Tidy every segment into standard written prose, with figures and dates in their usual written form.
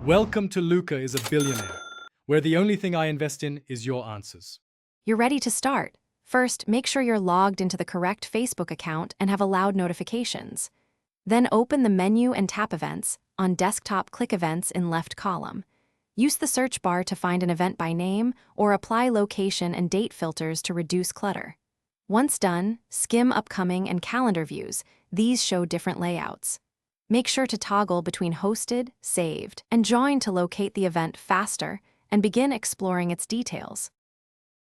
Welcome to Luca is a Billionaire, where the only thing I invest in is your answers. You're ready to start. First, make sure you're logged into the correct Facebook account and have allowed notifications. Then open the menu and tap Events. On desktop, click Events in left column. Use the search bar to find an event by name or apply location and date filters to reduce clutter. Once done, skim Upcoming and Calendar views. These show different layouts. Make sure to toggle between Hosted, Saved, and Join to locate the event faster and begin exploring its details.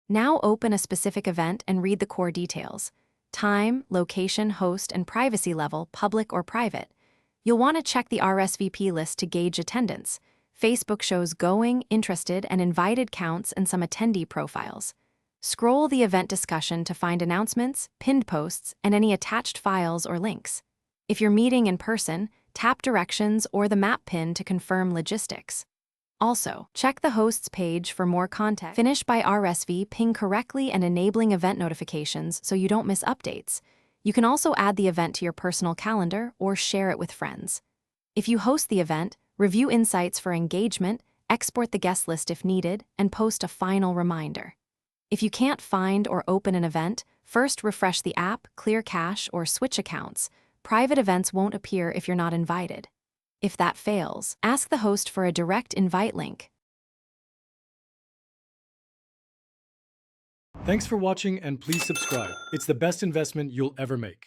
Now open a specific event and read the core details: time, location, host, and privacy level, public or private. You'll want to check the RSVP list to gauge attendance. Facebook shows going, interested, and invited counts and some attendee profiles. Scroll the event discussion to find announcements, pinned posts, and any attached files or links. If you're meeting in person, tap directions or the map pin to confirm logistics. Also, check the host's page for more context. Finish by RSVPing correctly and enabling event notifications so you don't miss updates. You can also add the event to your personal calendar or share it with friends. If you host the event, review insights for engagement, export the guest list if needed, and post a final reminder. If you can't find or open an event, first refresh the app, clear cache, or switch accounts. Private events won't appear if you're not invited. If that fails, ask the host for a direct invite link. Thanks for watching and please subscribe. It's the best investment you'll ever make.